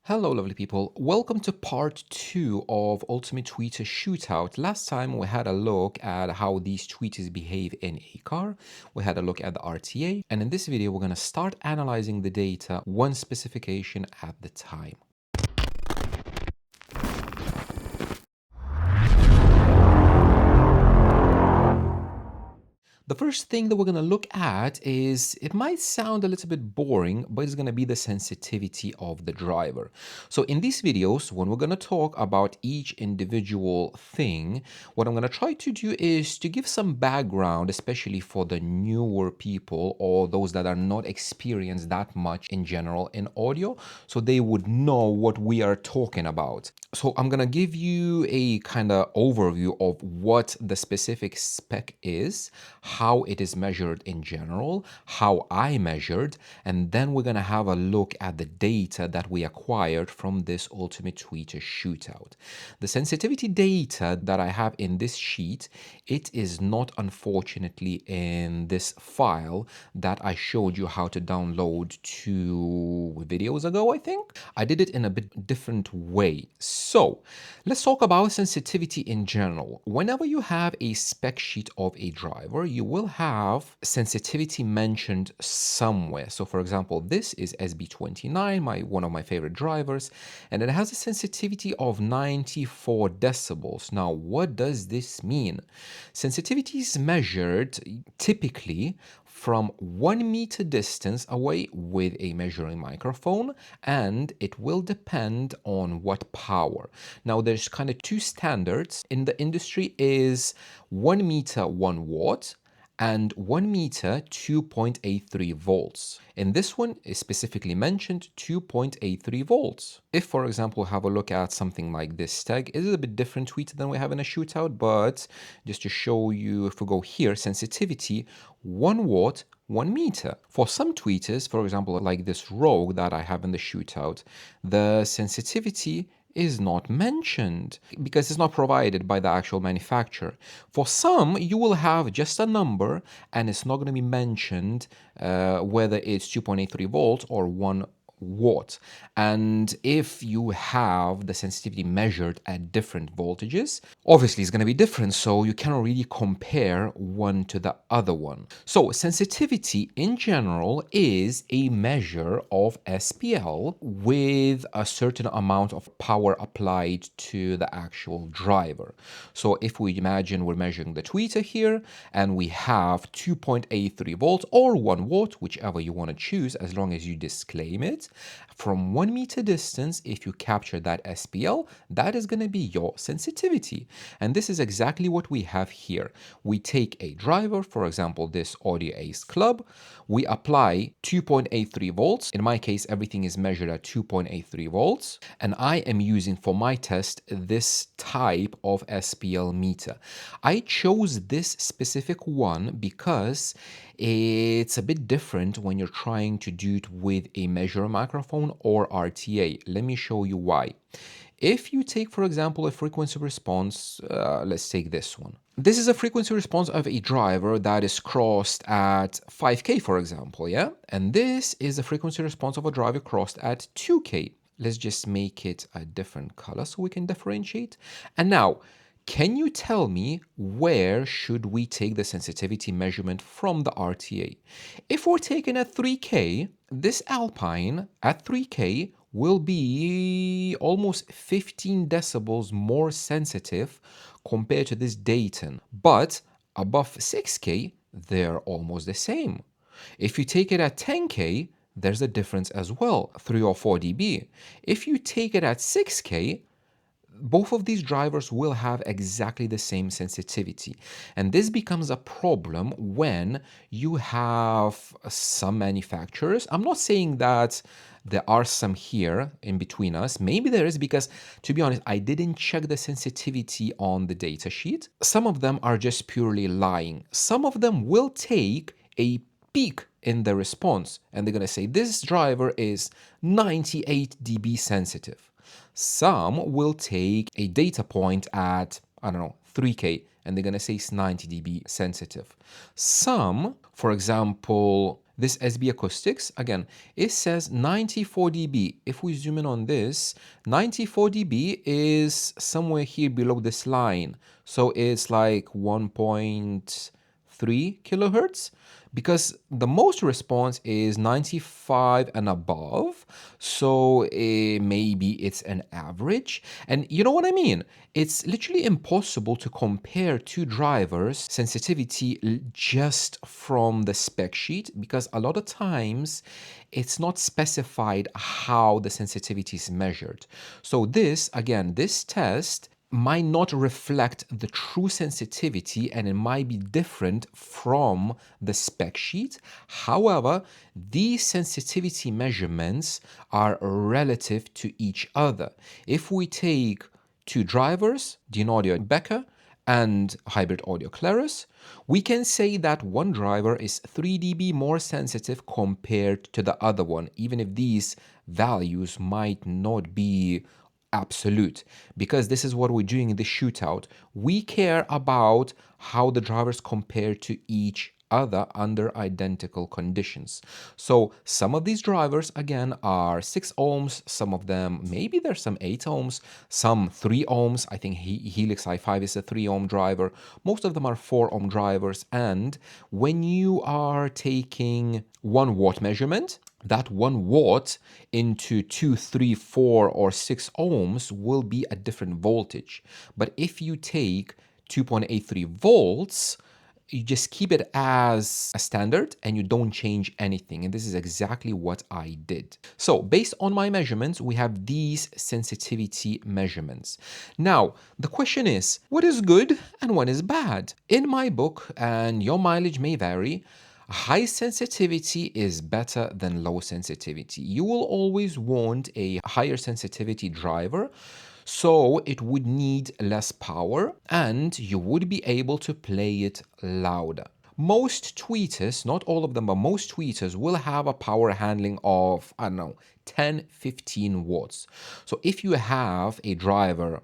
Hello, lovely people. Welcome to part 2 of Ultimate Tweeter Shootout. Last time we had a look at how these tweeters behave in a car. We had a look at the RTA. And in this video, we're going to start analyzing the data one specification at the time. The first thing that we're going to look at is, it might sound a little bit boring, but it's going to be the sensitivity of the driver. So in these videos, when we're going to talk about each individual thing, what I'm going to try to do is to give some background, especially for the newer people or those that are not experienced that much in general in audio, so they would know what we are talking about. So I'm going to give you a kind of overview of what the specific spec is, how it is measured in general, how I measured, and then we're going to have a look at the data that we acquired from this Ultimate Tweeter Shootout. The sensitivity data that I have in this sheet, it is not unfortunately in this file that I showed you how to download 2 videos ago, I think. I did it in a bit different way. So let's talk about sensitivity in general. Whenever you have a spec sheet of a driver, you will have sensitivity mentioned somewhere. So for example, this is SB29, one of my favorite drivers, and it has a sensitivity of 94 decibels. Now, what does this mean? Sensitivity is measured typically from 1 meter distance away with a measuring microphone, and it will depend on what power. Now there's kind of 2 standards in the industry, is 1 meter 1 watt and 1 meter 2.83 volts. In this one is specifically mentioned 2.83 volts. If, for example, have a look at something like this tag, it is a bit different tweet than we have in a shootout, but just to show you, if we go here, sensitivity 1 watt 1 meter. For some tweeters, for example, like this Rogue that I have in the shootout, the sensitivity is not mentioned because it's not provided by the actual manufacturer. For some, you will have just a number and it's not going to be mentioned whether it's 2.83 volts or 1 watt. And if you have the sensitivity measured at different voltages, obviously it's going to be different, so you cannot really compare one to the other one. So sensitivity in general is a measure of SPL with a certain amount of power applied to the actual driver. So if we imagine we're measuring the tweeter here and we have 2.83 volts or 1 watt, whichever you want to choose, as long as you disclaim it, from 1 meter distance, if you capture that SPL, that is going to be your sensitivity. And this is exactly what we have here. We take a driver, for example, this Audio Ace Club, we apply 2.83 volts. In my case, everything is measured at 2.83 volts. And I am using for my test this type of SPL meter. I chose this specific one because it's a bit different when you're trying to do it with a measure microphone or RTA. Let me show you why. If you take, for example, a frequency response, let's take this one. This is a frequency response of a driver that is crossed at 5K, for example, yeah? And this is a frequency response of a driver crossed at 2K. Let's just make it a different color so we can differentiate. And now, can you tell me where should we take the sensitivity measurement from the RTA? If we're taking at 3K, this Alpine at 3K will be almost 15 decibels more sensitive compared to this Dayton. But above 6K, they're almost the same. If you take it at 10K, there's a difference as well, 3 or 4 dB. If you take it at 6K, both of these drivers will have exactly the same sensitivity. And this becomes a problem when you have some manufacturers. I'm not saying that there are some here in between us. Maybe there is, because to be honest, I didn't check the sensitivity on the data sheet. Some of them are just purely lying. Some of them will take a peak in the response and they're going to say this driver is 98 dB sensitive. Some will take a data point at, I don't know, 3K, and they're going to say it's 90 dB sensitive. Some, for example, this SB Acoustics, again, it says 94 dB. If we zoom in on this, 94 dB is somewhere here below this line. So it's like 1.3 kilohertz, because the most response is 95 and above. So maybe it's an average. And you know what I mean? It's literally impossible to compare two drivers' sensitivity just from the spec sheet, because a lot of times it's not specified how the sensitivity is measured. So this, again, this test might not reflect the true sensitivity, and it might be different from the spec sheet. However, these sensitivity measurements are relative to each other. If we take two drivers, Audio Becker and Hybrid Audio Claris, we can say that one driver is 3 dB more sensitive compared to the other one, even if these values might not be absolute, because this is what we're doing in the shootout. We care about how the drivers compare to each other under identical conditions. So some of these drivers, again, are 6 ohms, some of them, maybe there's some 8 ohms, some 3 ohms. I think Helix i5 is a 3 ohm driver. Most of them are 4 ohm drivers. And when you are taking 1 watt measurement, that 1 watt into 2, 3, 4, or 6 ohms will be a different voltage. But if you take 2.83 volts, you just keep it as a standard and you don't change anything. And this is exactly what I did. So based on my measurements, we have these sensitivity measurements. Now, the question is, what is good and what is bad? In my book, and your mileage may vary, high sensitivity is better than low sensitivity. You will always want a higher sensitivity driver, so it would need less power and you would be able to play it louder. Most tweeters, not all of them, but most tweeters will have a power handling of, I don't know, 10, 15 watts. So if you have a driver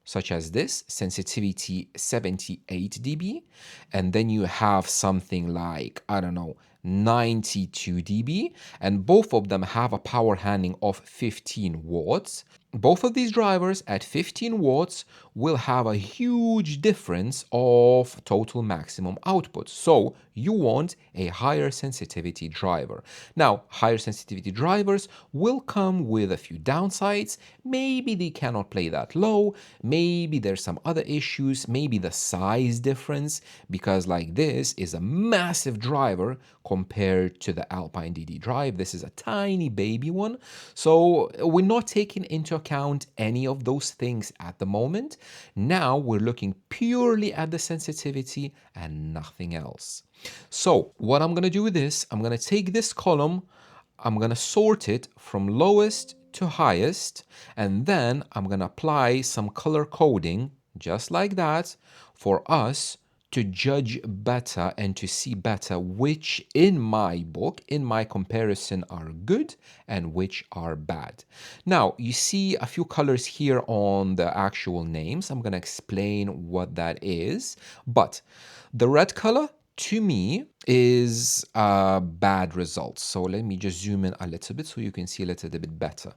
such as this, sensitivity 78 dB, and then you have something like, I don't know, 92 dB, and both of them have a power handling of 15 watts. Both of these drivers at 15 watts will have a huge difference of total maximum output. So you want a higher sensitivity driver. Now, higher sensitivity drivers will come with a few downsides. Maybe they cannot play that low. Maybe there's some other issues. Maybe the size difference, because like this is a massive driver compared to the Alpine DD drive. This is a tiny baby one. So we're not taking into account any of those things at the moment. Now we're looking purely at the sensitivity and nothing else. So what I'm going to do with this, I'm going to take this column, I'm going to sort it from lowest to highest, and then I'm going to apply some color coding just like that for us to judge better and to see better which in my book, in my comparison, are good and which are bad. Now, you see a few colors here on the actual names. I'm going to explain what that is. But the red color, to me, is a bad result. So let me just zoom in a little bit so you can see a little bit better.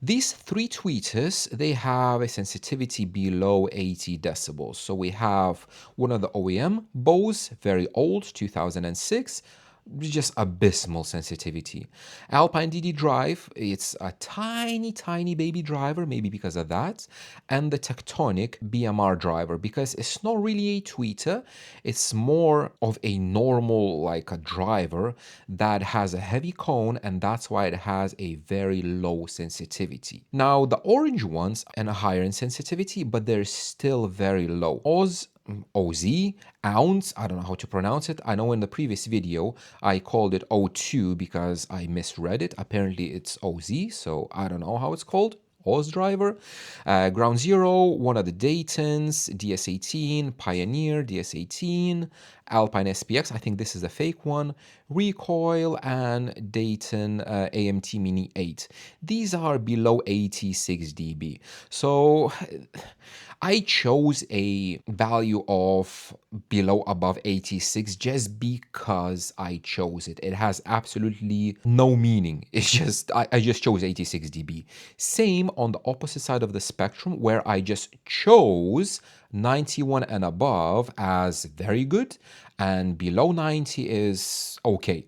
These 3 tweeters, they have a sensitivity below 80 decibels. So we have one of the OEM Bose, very old, 2006, just abysmal sensitivity. Alpine DD drive, it's a tiny, tiny baby driver, maybe because of that. And the Tectonic BMR driver, because it's not really a tweeter, it's more of a normal, like a driver that has a heavy cone, and that's why it has a very low sensitivity. Now, the orange ones are higher in sensitivity, but they're still very low. OZ, ounce, I don't know how to pronounce it. I know in the previous video I called it O2 because I misread it. Apparently it's OZ, so I don't know how it's called. Oz driver. Ground Zero, one of the Daytons, DS18, Pioneer, DS18, Alpine SPX, I think this is a fake one, recoil, and Dayton AMT Mini 8. These are below 86 dB. So I chose a value of below above 86 just because I chose it. It has absolutely no meaning. It's just, I just chose 86 dB. Same on the opposite side of the spectrum where I just chose 91 and above as very good and below 90 is okay.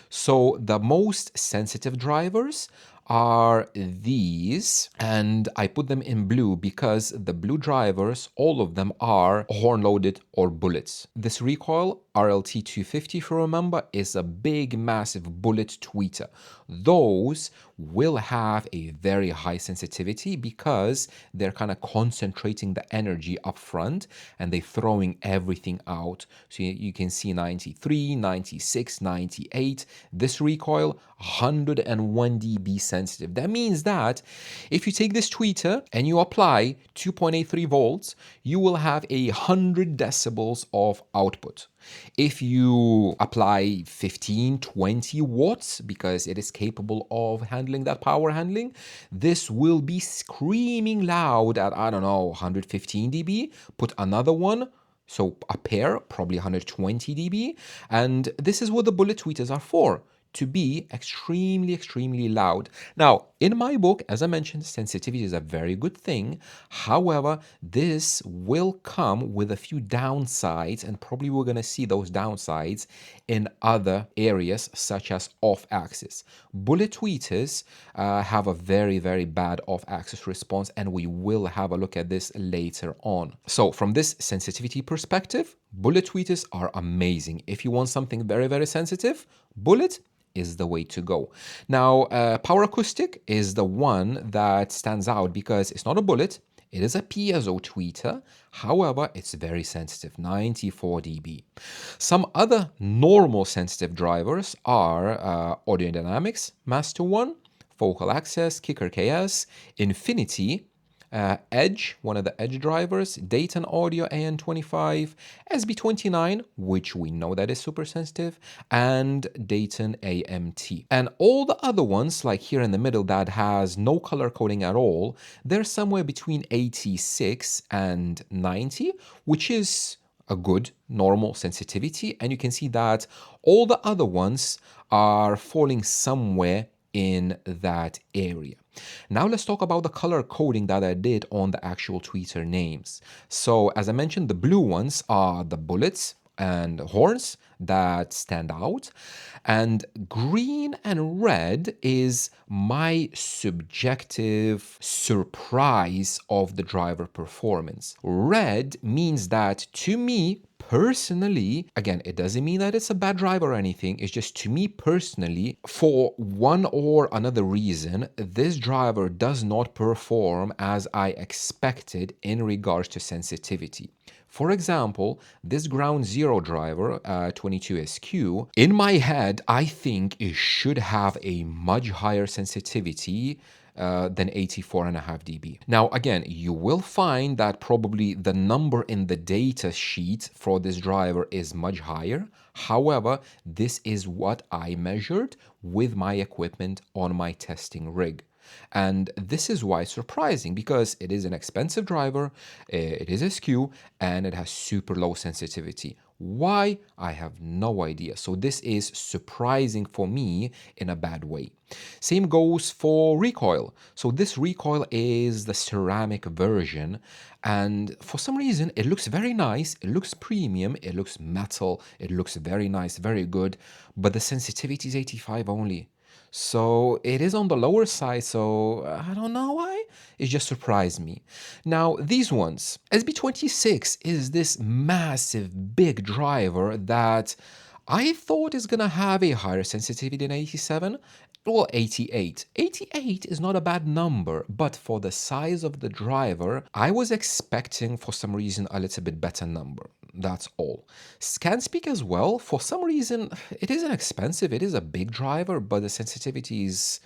So the most sensitive drivers are these, and I put them in blue because the blue drivers, all of them are horn loaded or bullets. This recoil RLT 250, if you remember, is a big massive bullet tweeter. Those will have a very high sensitivity because they're kind of concentrating the energy up front and they're throwing everything out. So you can see 93, 96, 98. This recoil 101 dB sensitive. That means that if you take this tweeter and you apply 2.83 volts, you will have 100 decibels of output. If you apply 15, 20 watts, because it is capable of handling that power handling, this will be screaming loud at, I don't know, 115 dB. Put another one, so a pair, probably 120 dB. And this is what the bullet tweeters are for, to be extremely, extremely loud. Now, in my book, as I mentioned, sensitivity is a very good thing. However, this will come with a few downsides, and probably we're going to see those downsides in other areas, such as off-axis. Bullet tweeters have a very, very bad off-axis response, and we will have a look at this later on. So from this sensitivity perspective, bullet tweeters are amazing. If you want something very, very sensitive, bullet is the way to go. Now, power acoustic is the one that stands out because it's not a bullet, it is a piezo tweeter. However, it's very sensitive, 94 dB. Some other normal sensitive drivers are Audio Dynamics, Master 1, Focal Access, Kicker KS, Infinity, Edge, one of the Edge drivers, Dayton Audio AN25, SB29, which we know that is super sensitive, and Dayton AMT. And all the other ones, like here in the middle that has no color coding at all, they're somewhere between 86 and 90, which is a good normal sensitivity. And you can see that all the other ones are falling somewhere in that area. Now let's talk about the color coding that I did on the actual tweeter names. So as I mentioned, the blue ones are the bullets and horns that stand out, and green and red is my subjective surprise of the driver performance. Red means that to me personally, again, it doesn't mean that it's a bad driver or anything, it's just to me personally, for one or another reason, this driver does not perform as I expected in regards to sensitivity. For example, this ground zero driver, 22SQ, in my head, I think it should have a much higher sensitivity than 84.5 dB. Now, again, you will find that probably the number in the data sheet for this driver is much higher. However, this is what I measured with my equipment on my testing rig. And this is why it's surprising, because it is an expensive driver, it is SQ, and it has super low sensitivity. Why? I have no idea. So this is surprising for me in a bad way. Same goes for recoil. So this recoil is the ceramic version, and for some reason it looks very nice, it looks premium, it looks metal, it looks very nice, very good, but the sensitivity is 85 only. So it is on the lower side, so I don't know why. It just surprised me. Now, these ones, SB26 is this massive big driver that I thought is gonna have a higher sensitivity than 87. Well, 88. 88 is not a bad number, but for the size of the driver, I was expecting for some reason a little bit better number. That's all. ScanSpeak as well, for some reason, it isn't expensive, it is a big driver, but the sensitivity is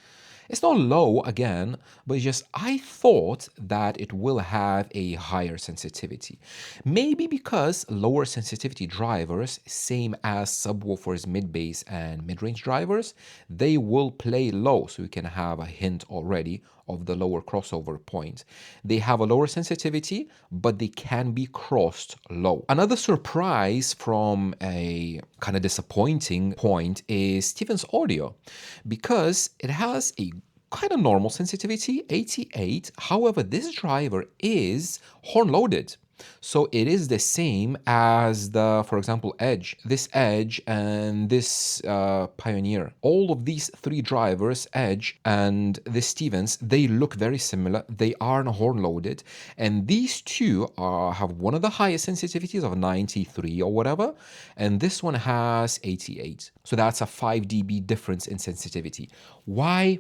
It's not low again, but it's just I thought that it will have a higher sensitivity. Maybe because lower sensitivity drivers, same as subwoofers, mid-bass and mid-range drivers, they will play low, so you can have a hint already of the lower crossover point. They have a lower sensitivity, but they can be crossed low. Another surprise from a kind of disappointing point is Steven's audio, because it has a kind of normal sensitivity, 88. However, this driver is horn loaded. So it is the same as the, for example, Edge, this Edge and this Pioneer. All of these three drivers, Edge and this Stevens, they look very similar. They are horn loaded. And these two have one of the highest sensitivities of 93 or whatever. And this one has 88. So that's a 5 dB difference in sensitivity. Why?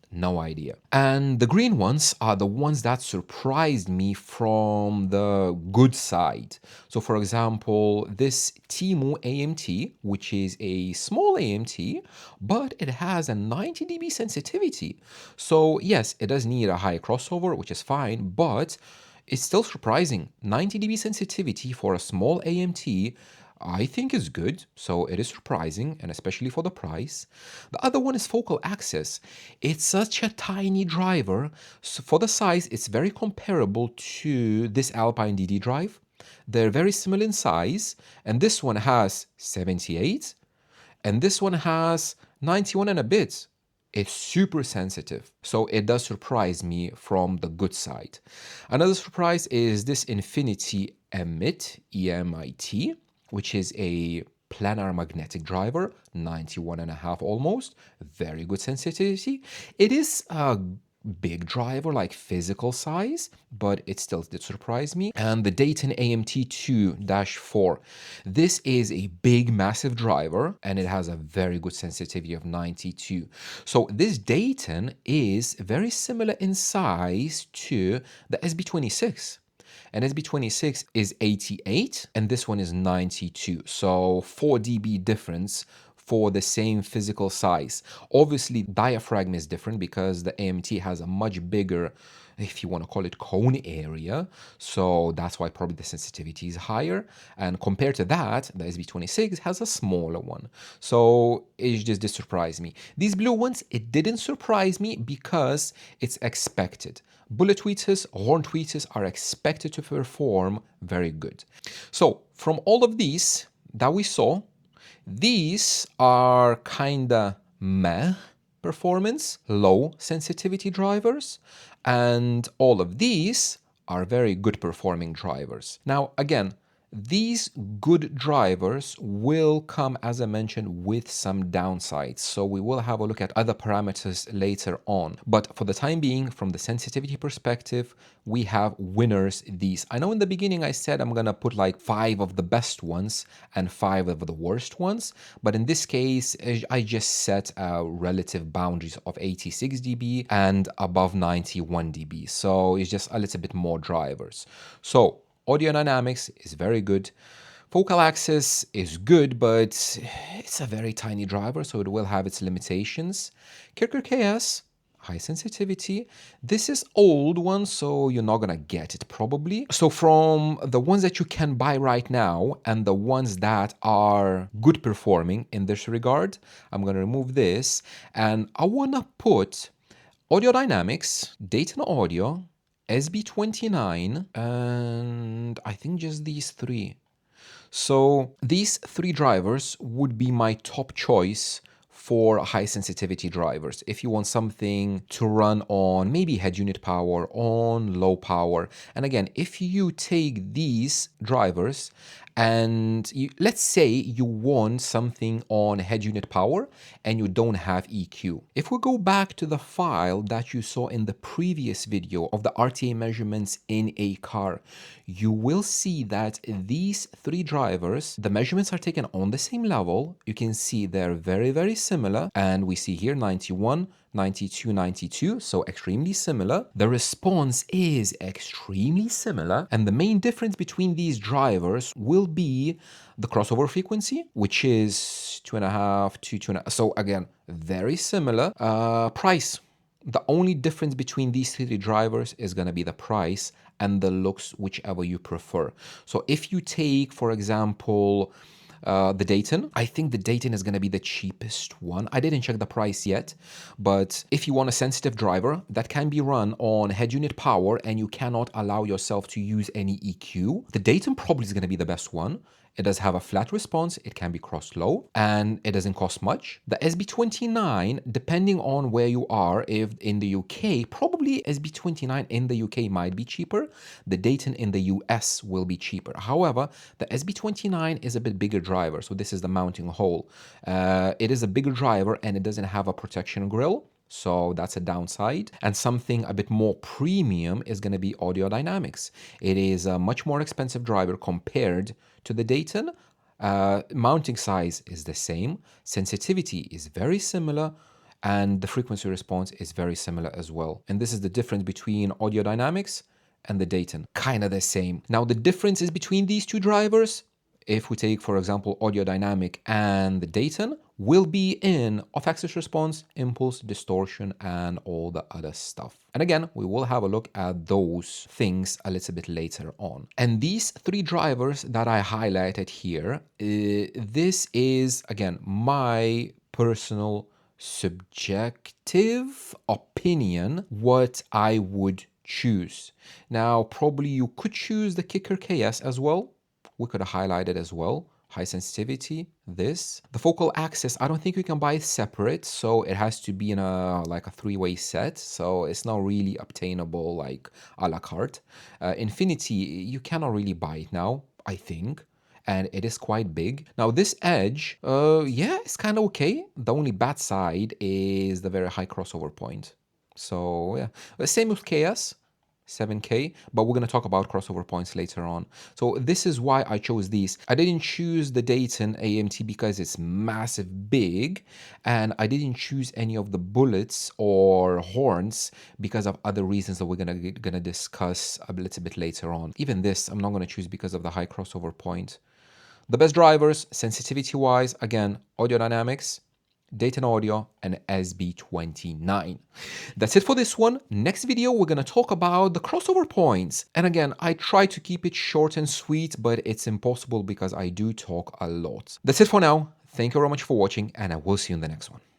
No idea. And the green ones are the ones that surprised me from the good side. So for example, this Timu AMT, which is a small AMT, but it has a 90 dB sensitivity. So yes, it does need a high crossover, which is fine, but it's still surprising. 90 dB sensitivity for a small AMT I think is good, so it is surprising, and especially for the price. The other one is focal access. It's such a tiny driver. So for the size, it's very comparable to this Alpine DD drive. They're very similar in size, and this one has 78, and this one has 91 and a bit. It's super sensitive, so it does surprise me from the good side. Another surprise is this Infinity Emit, EMIT, which is a planar magnetic driver, 91.5 almost, very good sensitivity. It is a big driver, like physical size, but it still did surprise me. And the Dayton AMT2-4, this is a big, massive driver, and it has a very good sensitivity of 92. So this Dayton is very similar in size to the SB26. And SB26 is 88 and this one is 92. So 4 dB difference for the same physical size. Obviously, diaphragm is different because the AMT has a much bigger, if you want to call it, cone area. So that's why probably the sensitivity is higher. And compared to that, the SB26 has a smaller one. So it just did surprise me. These blue ones, it didn't surprise me because it's expected. Bullet tweeters, horn tweeters are expected to perform very good. So from all of these that we saw, these are kinda meh performance, low sensitivity drivers, and all of these are very good performing drivers. Now, again, these good drivers will come, as I mentioned, with some downsides. So we will have a look at other parameters later on. But for the time being, from the sensitivity perspective, we have winners these. I know in the beginning I said I'm gonna put like 5 of the best ones and 5 of the worst ones. But in this case, I just set relative boundaries of 86 dB and above 91 dB. So it's just a little bit more drivers. So audio dynamics is very good. Focal access is good, but it's a very tiny driver, so it will have its limitations. Kirker KS, high sensitivity. This is old one, so you're not gonna get it probably. So from the ones that you can buy right now and the ones that are good performing in this regard, I'm gonna remove this and I wanna put Audio Dynamics, Dayton Audio, SB29, and I think just these three. So these three drivers would be my top choice for high sensitivity drivers. If you want something to run on maybe head unit power, on low power. And again, if you take these drivers and let's say you want something on head unit power and you don't have EQ. If we go back to the file that you saw in the previous video of the RTA measurements in a car, you will see that these three drivers, the measurements are taken on the same level. You can see they're very, very similar. And we see here 91, 92, 92, so extremely similar. The response is extremely similar. And the main difference between these drivers will be the crossover frequency, which is 2.5 to 2.5. So again, very similar. Price. The only difference between these three drivers is going to be the price and the looks, whichever you prefer. So if you take, for example, the Dayton, I think the Dayton is going to be the cheapest one. I didn't check the price yet, but if you want a sensitive driver that can be run on head unit power and you cannot allow yourself to use any EQ, the Dayton probably is going to be the best one. It does have a flat response, it can be crossed low, and it doesn't cost much. The SB29, depending on where you are, if in the UK, probably SB29 in the UK might be cheaper. The Dayton in the US will be cheaper. However, the SB29 is a bit bigger driver, so this is the mounting hole. It is a bigger driver and it doesn't have a protection grille. So that's a downside. And something a bit more premium is going to be audio dynamics. It is a much more expensive driver compared to the Dayton. Mounting size is the same. Sensitivity is very similar. And the frequency response is very similar as well. And this is the difference between audio dynamics and the Dayton. Kind of the same. Now, the differences between these two drivers, if we take, for example, audio dynamic and the Dayton, will be in off-axis response, impulse, distortion, and all the other stuff. And again, we will have a look at those things a little bit later on. And these three drivers that I highlighted here, this is, again, my personal subjective opinion, what I would choose. Now, probably you could choose the Kicker KS as well. We could highlight it as well. High sensitivity, this. The focal axis, I don't think you can buy it separate, so it has to be in a like a three-way set, so it's not really obtainable like a la carte. Infinity, you cannot really buy it now, I think, and it is quite big. Now this edge, yeah, it's kind of okay. The only bad side is the very high crossover point. So yeah, same with KS. 7K, but we're going to talk about crossover points later on. So this is why I chose these. I didn't choose the Dayton AMT because it's massive big, and I didn't choose any of the bullets or horns because of other reasons that we're gonna discuss a little bit later on. Even this, I'm not going to choose because of the high crossover point. The best drivers, sensitivity-wise, again, audio dynamics, Dayton Audio, and SB29. That's it for this one. Next video, we're going to talk about the crossover points. And again, I try to keep it short and sweet, but it's impossible because I do talk a lot. That's it for now. Thank you very much for watching, and I will see you in the next one.